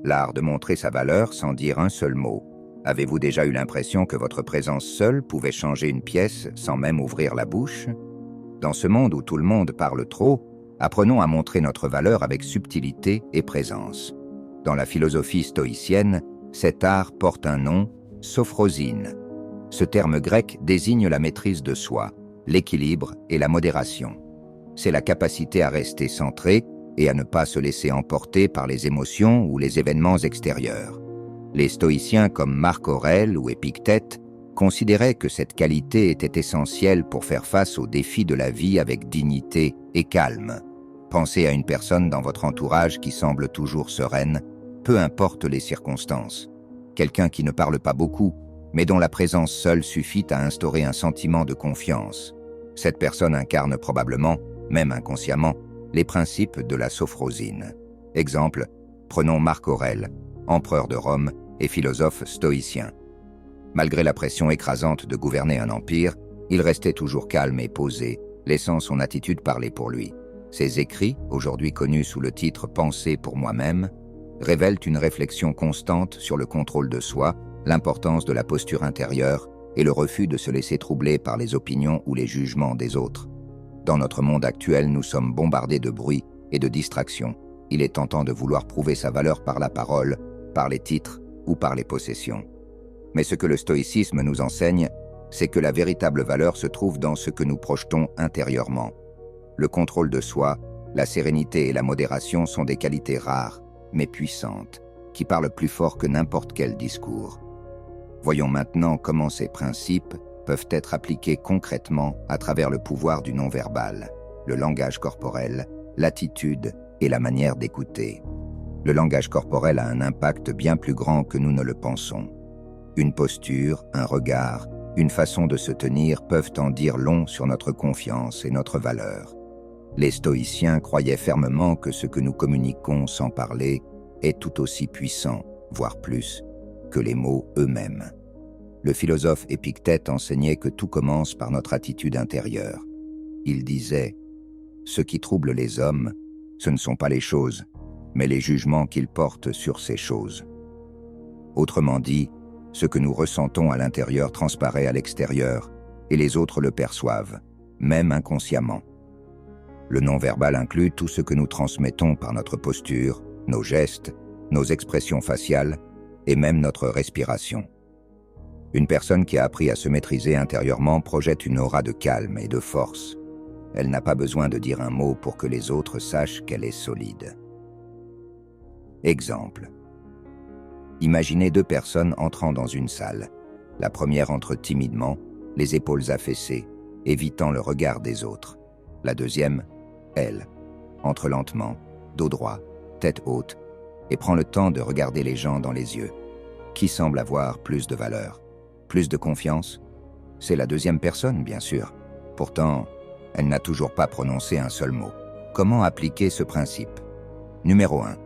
l'art de montrer sa valeur sans dire un seul mot. Avez-vous déjà eu l'impression que votre présence seule pouvait changer une pièce sans même ouvrir la bouche? Dans ce monde où tout le monde parle trop, apprenons à montrer notre valeur avec subtilité et présence. Dans la philosophie stoïcienne, cet art porte un nom, sophrosine. Ce terme grec désigne la maîtrise de soi, l'équilibre et la modération. C'est la capacité à rester centré et à ne pas se laisser emporter par les émotions ou les événements extérieurs. Les stoïciens comme Marc Aurèle ou Épictète considéraient que cette qualité était essentielle pour faire face aux défis de la vie avec dignité et calme. Pensez à une personne dans votre entourage qui semble toujours sereine, peu importe les circonstances. Quelqu'un qui ne parle pas beaucoup, mais dont la présence seule suffit à instaurer un sentiment de confiance. Cette personne incarne probablement, même inconsciemment, les principes de la sophrosine. Exemple, prenons Marc Aurèle, empereur de Rome et philosophe stoïcien. Malgré la pression écrasante de gouverner un empire, il restait toujours calme et posé, laissant son attitude parler pour lui. Ses écrits, aujourd'hui connus sous le titre « Penser pour moi-même », révèlent une réflexion constante sur le contrôle de soi, l'importance de la posture intérieure et le refus de se laisser troubler par les opinions ou les jugements des autres. Dans notre monde actuel, nous sommes bombardés de bruit et de distractions. Il est tentant de vouloir prouver sa valeur par la parole, par les titres ou par les possessions. Mais ce que le stoïcisme nous enseigne, c'est que la véritable valeur se trouve dans ce que nous projetons intérieurement. Le contrôle de soi, la sérénité et la modération sont des qualités rares, mais puissantes, qui parlent plus fort que n'importe quel discours. Voyons maintenant comment ces principes peuvent être appliqués concrètement à travers le pouvoir du non-verbal, le langage corporel, l'attitude et la manière d'écouter. Le langage corporel a un impact bien plus grand que nous ne le pensons. Une posture, un regard, une façon de se tenir peuvent en dire long sur notre confiance et notre valeur. Les stoïciens croyaient fermement que ce que nous communiquons sans parler est tout aussi puissant, voire plus, que les mots eux-mêmes. Le philosophe Épictète enseignait que tout commence par notre attitude intérieure. Il disait « Ce qui trouble les hommes, ce ne sont pas les choses, mais les jugements qu'ils portent sur ces choses. » Autrement dit, ce que nous ressentons à l'intérieur transparaît à l'extérieur, et les autres le perçoivent, même inconsciemment. Le non-verbal inclut tout ce que nous transmettons par notre posture, nos gestes, nos expressions faciales et même notre respiration. Une personne qui a appris à se maîtriser intérieurement projette une aura de calme et de force. Elle n'a pas besoin de dire un mot pour que les autres sachent qu'elle est solide. Exemple. Imaginez deux personnes entrant dans une salle. La première entre timidement, les épaules affaissées, évitant le regard des autres. La deuxième, elle, entre lentement, dos droit, tête haute, et prend le temps de regarder les gens dans les yeux. Qui semble avoir plus de valeur? Plus de confiance? C'est la deuxième personne, bien sûr. Pourtant, elle n'a toujours pas prononcé un seul mot. Comment appliquer ce principe? Numéro 1.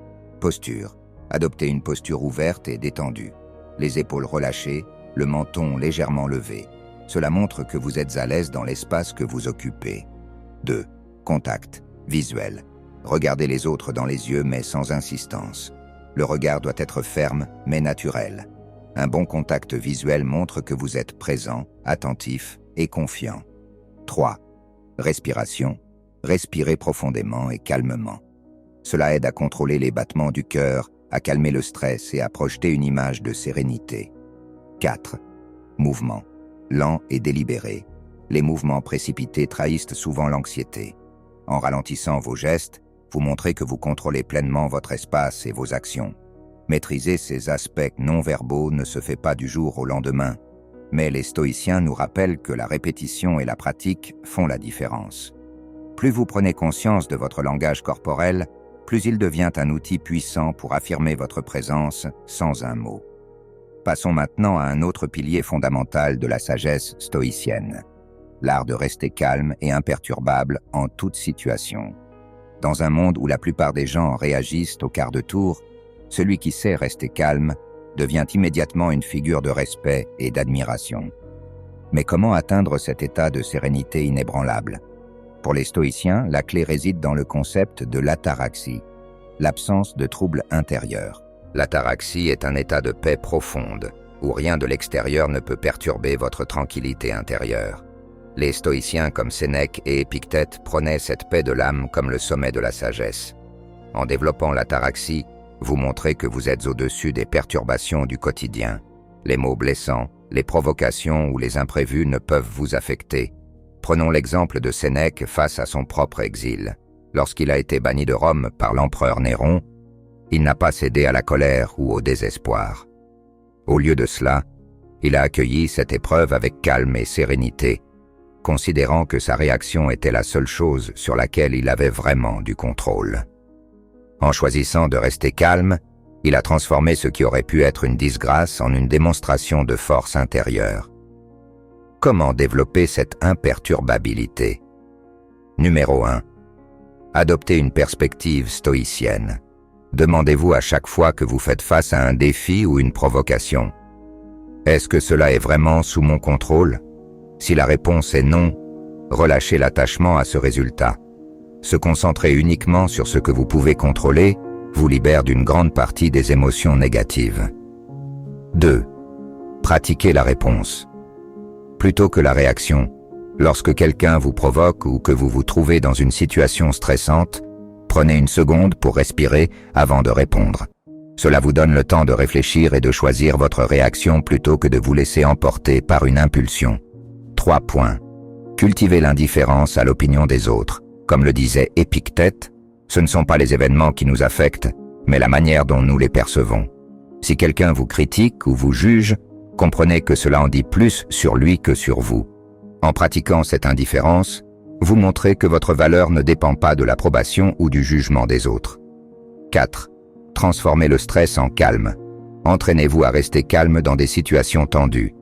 Posture. Adoptez une posture ouverte et détendue. Les épaules relâchées, le menton légèrement levé. Cela montre que vous êtes à l'aise dans l'espace que vous occupez. 2. Contact. Visuel. Regardez les autres dans les yeux mais sans insistance. Le regard doit être ferme mais naturel. Un bon contact visuel montre que vous êtes présent, attentif et confiant. 3. Respiration. Respirez profondément et calmement. Cela aide à contrôler les battements du cœur, à calmer le stress et à projeter une image de sérénité. 4. Mouvement. Lent et délibéré. Les mouvements précipités trahissent souvent l'anxiété. En ralentissant vos gestes, vous montrez que vous contrôlez pleinement votre espace et vos actions. Maîtriser ces aspects non-verbaux ne se fait pas du jour au lendemain, mais les stoïciens nous rappellent que la répétition et la pratique font la différence. Plus vous prenez conscience de votre langage corporel, plus il devient un outil puissant pour affirmer votre présence sans un mot. Passons maintenant à un autre pilier fondamental de la sagesse stoïcienne, l'art de rester calme et imperturbable en toute situation. Dans un monde où la plupart des gens réagissent au quart de tour, celui qui sait rester calme devient immédiatement une figure de respect et d'admiration. Mais comment atteindre cet état de sérénité inébranlable? Pour les stoïciens, la clé réside dans le concept de l'ataraxie, l'absence de troubles intérieurs, L'ataraxie est un état de paix profonde, où rien de l'extérieur ne peut perturber votre tranquillité intérieure. Les stoïciens comme Sénèque et Épictète prenaient cette paix de l'âme comme le sommet de la sagesse. En développant l'ataraxie, vous montrez que vous êtes au-dessus des perturbations du quotidien. Les mots blessants, les provocations ou les imprévus ne peuvent vous affecter. Prenons l'exemple de Sénèque face à son propre exil. Lorsqu'il a été banni de Rome par l'empereur Néron, il n'a pas cédé à la colère ou au désespoir. Au lieu de cela, il a accueilli cette épreuve avec calme et sérénité, considérant que sa réaction était la seule chose sur laquelle il avait vraiment du contrôle. En choisissant de rester calme, il a transformé ce qui aurait pu être une disgrâce en une démonstration de force intérieure. Comment développer cette imperturbabilité? Numéro 1. Adoptez une perspective stoïcienne. Demandez-vous à chaque fois que vous faites face à un défi ou une provocation: est-ce que cela est vraiment sous mon contrôle? Si la réponse est non, relâchez l'attachement à ce résultat. Se concentrer uniquement sur ce que vous pouvez contrôler vous libère d'une grande partie des émotions négatives. 2. Pratiquez la réponse. Plutôt que la réaction, lorsque quelqu'un vous provoque ou que vous vous trouvez dans une situation stressante, prenez une seconde pour respirer avant de répondre. Cela vous donne le temps de réfléchir et de choisir votre réaction plutôt que de vous laisser emporter par une impulsion. 3 points. Cultivez l'indifférence à l'opinion des autres. Comme le disait Épictète, ce ne sont pas les événements qui nous affectent, mais la manière dont nous les percevons. Si quelqu'un vous critique ou vous juge, comprenez que cela en dit plus sur lui que sur vous. En pratiquant cette indifférence, vous montrez que votre valeur ne dépend pas de l'approbation ou du jugement des autres. 4. Transformez le stress en calme. Entraînez-vous à rester calme dans des situations tendues.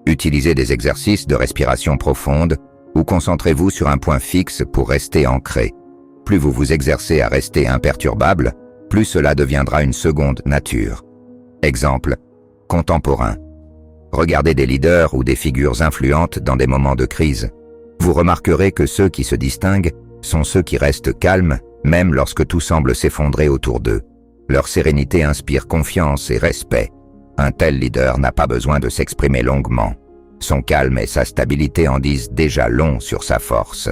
Utilisez des exercices de respiration profonde ou concentrez-vous sur un point fixe pour rester ancré. Plus vous vous exercez à rester imperturbable, plus cela deviendra une seconde nature. Exemple contemporain. Regardez des leaders ou des figures influentes dans des moments de crise. Vous remarquerez que ceux qui se distinguent sont ceux qui restent calmes, même lorsque tout semble s'effondrer autour d'eux. Leur sérénité inspire confiance et respect. Un tel leader n'a pas besoin de s'exprimer longuement. Son calme et sa stabilité en disent déjà long sur sa force.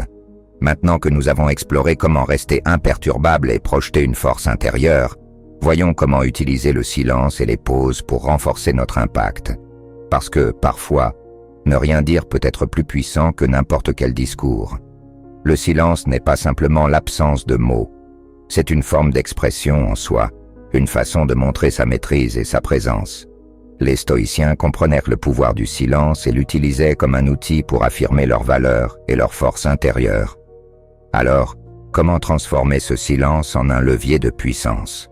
Maintenant que nous avons exploré comment rester imperturbable et projeter une force intérieure, voyons comment utiliser le silence et les pauses pour renforcer notre impact. Parce que, parfois, ne rien dire peut être plus puissant que n'importe quel discours. Le silence n'est pas simplement l'absence de mots. C'est une forme d'expression en soi, une façon de montrer sa maîtrise et sa présence. Les stoïciens comprenèrent le pouvoir du silence et l'utilisaient comme un outil pour affirmer leurs valeurs et leur force intérieure. Alors, comment transformer ce silence en un levier de puissance?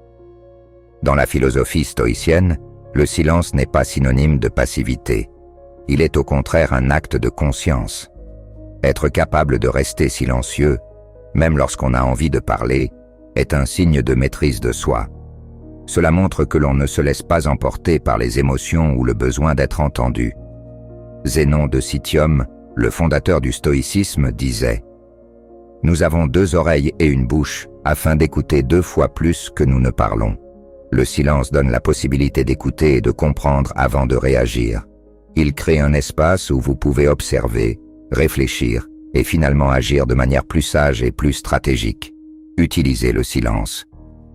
Dans la philosophie stoïcienne, le silence n'est pas synonyme de passivité. Il est au contraire un acte de conscience. Être capable de rester silencieux, même lorsqu'on a envie de parler, est un signe de maîtrise de soi. Cela montre que l'on ne se laisse pas emporter par les émotions ou le besoin d'être entendu. Zénon de Citium, le fondateur du stoïcisme, disait « Nous avons 2 oreilles et une bouche afin d'écouter 2 fois plus que nous ne parlons. Le silence donne la possibilité d'écouter et de comprendre avant de réagir. Il crée un espace où vous pouvez observer, réfléchir et finalement agir de manière plus sage et plus stratégique. Utilisez le silence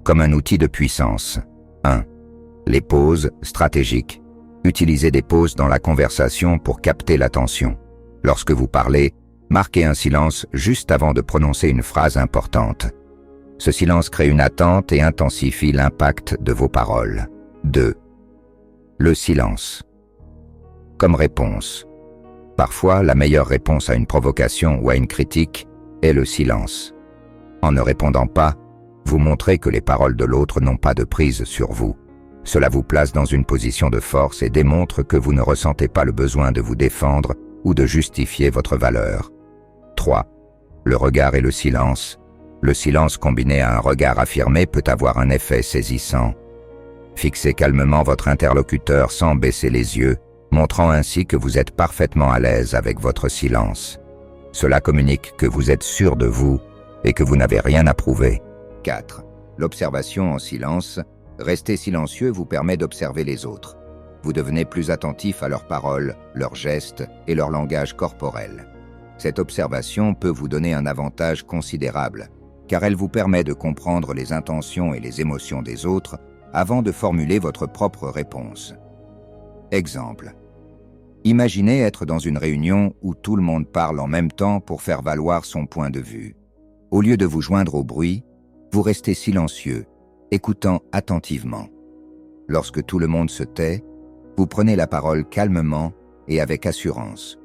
comme un outil de puissance. 1. Les pauses stratégiques. Utilisez des pauses dans la conversation pour capter l'attention. Lorsque vous parlez, marquez un silence juste avant de prononcer une phrase importante. Ce silence crée une attente et intensifie l'impact de vos paroles. 2. Le silence. Comme réponse. Parfois, la meilleure réponse à une provocation ou à une critique est le silence. En ne répondant pas, vous montrez que les paroles de l'autre n'ont pas de prise sur vous. Cela vous place dans une position de force et démontre que vous ne ressentez pas le besoin de vous défendre ou de justifier votre valeur. 3. Le regard et le silence. Le silence combiné à un regard affirmé peut avoir un effet saisissant. Fixez calmement votre interlocuteur sans baisser les yeux, montrant ainsi que vous êtes parfaitement à l'aise avec votre silence. Cela communique que vous êtes sûr de vous et que vous n'avez rien à prouver. 4. L'observation en silence Rester silencieux vous permet d'observer les autres. Vous devenez plus attentif à leurs paroles, leurs gestes et leur langage corporel. Cette observation peut vous donner un avantage considérable, car elle vous permet de comprendre les intentions et les émotions des autres avant de formuler votre propre réponse. Exemple. Imaginez être dans une réunion où tout le monde parle en même temps pour faire valoir son point de vue. Au lieu de vous joindre au bruit, vous restez silencieux, écoutant attentivement. Lorsque tout le monde se tait, vous prenez la parole calmement et avec assurance.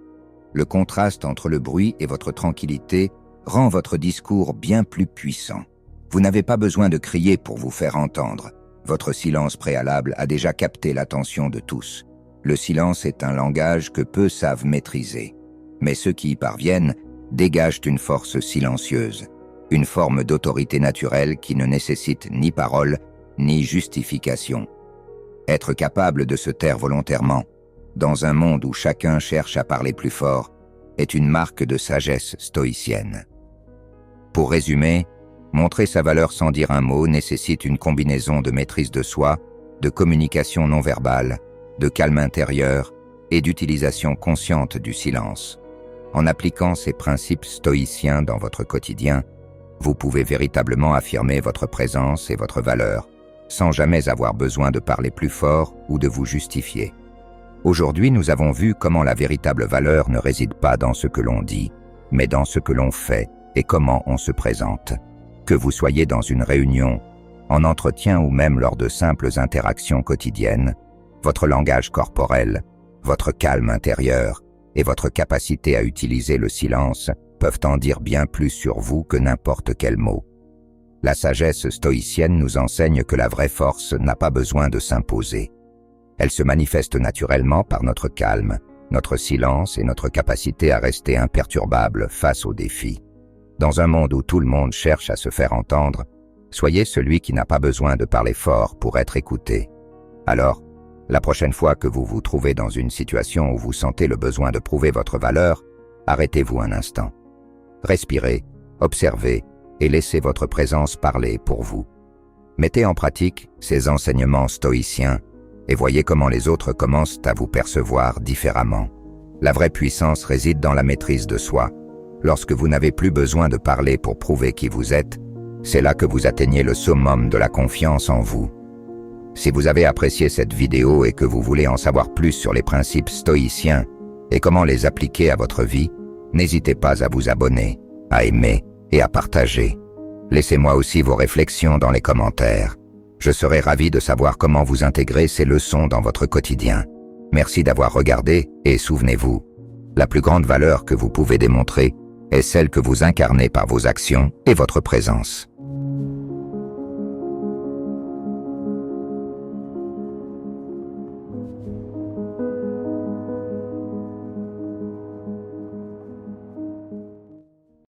Le contraste entre le bruit et votre tranquillité rend votre discours bien plus puissant. Vous n'avez pas besoin de crier pour vous faire entendre. Votre silence préalable a déjà capté l'attention de tous. Le silence est un langage que peu savent maîtriser. Mais ceux qui y parviennent dégagent une force silencieuse, une forme d'autorité naturelle qui ne nécessite ni parole, ni justification. Être capable de se taire volontairement, dans un monde où chacun cherche à parler plus fort, est une marque de sagesse stoïcienne. Pour résumer, montrer sa valeur sans dire un mot nécessite une combinaison de maîtrise de soi, de communication non verbale, de calme intérieur et d'utilisation consciente du silence. En appliquant ces principes stoïciens dans votre quotidien, vous pouvez véritablement affirmer votre présence et votre valeur, sans jamais avoir besoin de parler plus fort ou de vous justifier. Aujourd'hui, nous avons vu comment la véritable valeur ne réside pas dans ce que l'on dit, mais dans ce que l'on fait et comment on se présente. Que vous soyez dans une réunion, en entretien ou même lors de simples interactions quotidiennes, votre langage corporel, votre calme intérieur et votre capacité à utiliser le silence peuvent en dire bien plus sur vous que n'importe quel mot. La sagesse stoïcienne nous enseigne que la vraie force n'a pas besoin de s'imposer. Elle se manifeste naturellement par notre calme, notre silence et notre capacité à rester imperturbable face aux défis. Dans un monde où tout le monde cherche à se faire entendre, soyez celui qui n'a pas besoin de parler fort pour être écouté. Alors, la prochaine fois que vous vous trouvez dans une situation où vous sentez le besoin de prouver votre valeur, arrêtez-vous un instant. Respirez, observez et laissez votre présence parler pour vous. Mettez en pratique ces enseignements stoïciens et voyez comment les autres commencent à vous percevoir différemment. La vraie puissance réside dans la maîtrise de soi. Lorsque vous n'avez plus besoin de parler pour prouver qui vous êtes, c'est là que vous atteignez le summum de la confiance en vous. Si vous avez apprécié cette vidéo et que vous voulez en savoir plus sur les principes stoïciens et comment les appliquer à votre vie, n'hésitez pas à vous abonner, à aimer et à partager. Laissez-moi aussi vos réflexions dans les commentaires. Je serai ravi de savoir comment vous intégrez ces leçons dans votre quotidien. Merci d'avoir regardé et souvenez-vous, la plus grande valeur que vous pouvez démontrer est celle que vous incarnez par vos actions et votre présence.